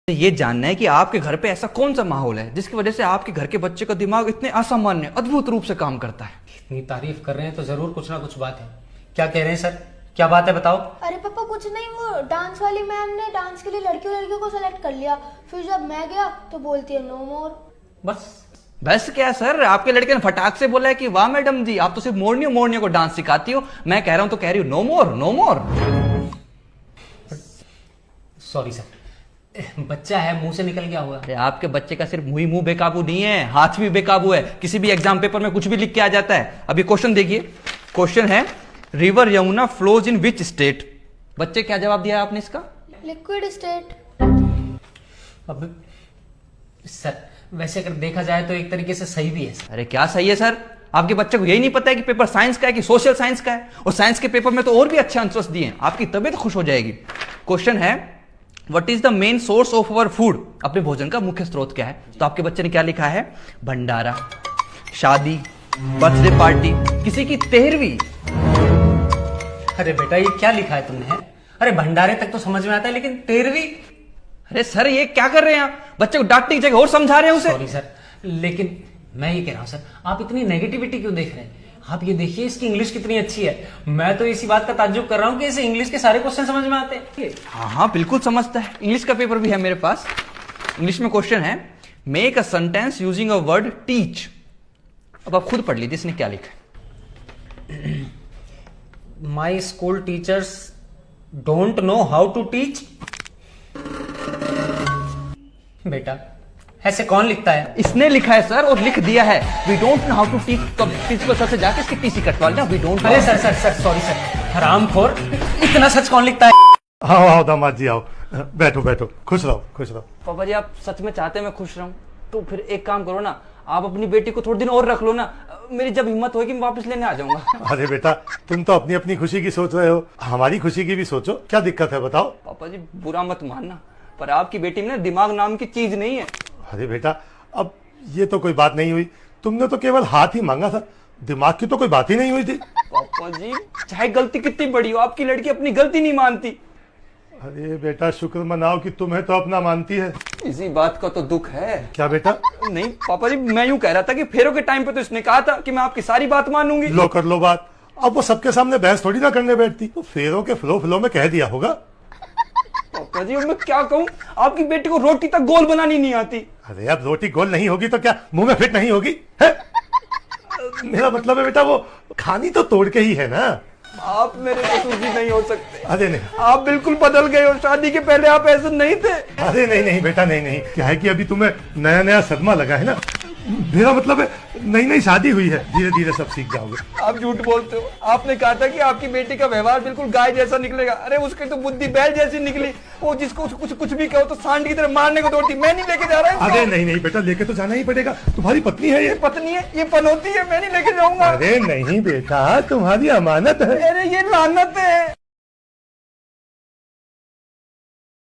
ये जानना है कि आपके घर पे ऐसा कौन सा माहौल है जिसकी वजह से आपके घर के बच्चे का दिमाग इतने असामान्य अद्भुत रूप से काम करता है। इतनी तारीफ कर रहे हैं तो जरूर कुछ ना कुछ बात है। क्या कह रहे हैं सर, क्या बात है बताओ। अरे पापा कुछ नहीं, वो डांस वाली मैम ने डांस के लिए लड़कियों को सेलेक्ट कर लिया, फिर जब मैं गया तो बोलती है नो मोर। बस क्या सर, आपके लड़के ने फटाक से बोला है कि वाह मैडम जी आप तो सिर्फ मोरनियों को डांस सिखाती हो, मैं कह रहा हूं तो कह रही हूँ नो मोर नो मोर। सॉरी सर, बच्चा है मुंह से निकल गया हुआ। अरे आपके बच्चे का सिर्फ मुंह बेकाबू नहीं है, हाथ भी बेकाबू है, किसी भी एग्जाम पेपर में कुछ भी लिख के आ जाता है। अभी क्वेश्चन देखिए, क्वेश्चन है river Yamuna flows in which state. बच्चे क्या जवाब दिया आपने इसका? Liquid state. अब सर वैसे अगर देखा जाए तो एक तरीके से सही भी है सर। अरे क्या सही है सर, आपके बच्चे को यही नहीं पता है कि पेपर साइंस का है कि सोशल साइंस का है, और साइंस के पेपर में तो और भी अच्छे आंसर्स दिए हैं, आपकी तबीयत खुश हो जाएगी। क्वेश्चन है what is the main source of our food. अपने भोजन का मुख्य स्रोत क्या है? तो आपके बच्चे ने क्या लिखा है? भंडारा, शादी, बर्थडे पार्टी, किसी की 13वीं। अरे बेटा ये क्या लिखा है तुमने? अरे भंडारे तक तो समझ में आता है, लेकिन 13वीं। अरे सर ये क्या कर रहे हैं आप? बच्चे को डांटने की जगह और समझा रहे हैं उसे। सॉरी सर, लेकिन मैं ये कह रहा हूं सर, आप इतनी नेगेटिविटी क्यों देख रहे हैं? आप ये देखिए इसकी इंग्लिश कितनी अच्छी है। मैं तो इसी बात का ताज्जुब कर रहा हूं कि इसे इंग्लिश के सारे क्वेश्चन समझ में आते हैं। हाँ बिल्कुल समझता है, इंग्लिश का पेपर भी है मेरे पास। इंग्लिश में क्वेश्चन है make a sentence using a word teach. अब आप खुद पढ़ लीजिए इसने क्या लिखा है। My school teachers don't know how to teach. बेटा ऐसे कौन लिखता है? इसने लिखा है सर, और लिख दिया है we don't know how to teach. तो प्रिंसिपल सर से जाके इसकी टीसी कटवा लेना। We don't. अरे sir sir sir sorry sir, हरामखोर, इतना सच कौन लिखता है? आओ आओ दामाद जी आओ, बैठो बैठो, खुश रहो खुश रहो। पापा जी आप सच में चाहते हैं मैं खुश रहूं, तो फिर एक काम करो ना, आप अपनी बेटी को थोड़े दिन और रख लो ना, मेरी जब हिम्मत होगी मैं वापस लेने आ जाऊंगा। अरे बेटा तुम तो अपनी अपनी खुशी की सोच रहे हो, हमारी खुशी की भी सोचो, क्या दिक्कत है बताओ। पापा जी बुरा मत मानना, पर आपकी बेटी में ना दिमाग नाम की चीज नहीं है। अरे बेटा अब ये तो कोई बात नहीं हुई, तुमने तो केवल हाथ ही मांगा था, दिमाग की तो कोई बात ही नहीं हुई थी। पापा जी चाहे गलती कितनी बड़ी हो, आपकी लड़की अपनी गलती नहीं मानती। अरे बेटा शुक्र मनाओ कि तुम्हें तो अपना मानती है। इसी बात का तो दुख है। क्या बेटा? नहीं पापा जी मैं यूं कह रहा था कि फेरों के टाइम पे तो इसने कहा था कि मैं आपकी सारी बात मानूंगी। लो कर लो बात, अब वो सबके सामने बहस थोड़ी ना करने बैठती, तो फेरों के फ्लो में कह दिया होगा। पापा जी अब मैं क्या कहूं, आपकी बेटी को रोटी तक गोल बनानी नहीं आती। अरे अब रोटी गोल नहीं होगी तो क्या मुंह में फिट नहीं होगी है? मेरा मतलब है बेटा वो खानी तो तोड़ के ही है ना। आप मेरे ससुर जी नहीं हो सकते। अरे नहीं, आप बिल्कुल बदल गए हो, शादी के पहले आप ऐसे नहीं थे। अरे नहीं नहीं बेटा नहीं नहीं, क्या है कि अभी तुम्हें नया नया सदमा लगा है ना, मेरा मतलब है नई नई शादी हुई है, धीरे धीरे सब सीख जाओगे। आप झूठ बोलते हो, आपने कहा था कि आपकी बेटी का व्यवहार बिल्कुल गाय जैसा निकलेगा। अरे उसकी तो बुद्धि बैल जैसी निकली, वो जिसको कुछ भी कहो तो सांड की तरह मारने को दौड़ती। मैं नहीं लेके जा रहा हूँ। अरे नहीं नहीं बेटा लेके तो जाना ही पड़ेगा, तुम्हारी पत्नी है ये। पत्नी है ये पनौती है, मैं नहीं लेके जाऊंगा। अरे नहीं बेटा तुम्हारी अमानत है। अरे ये लानत है।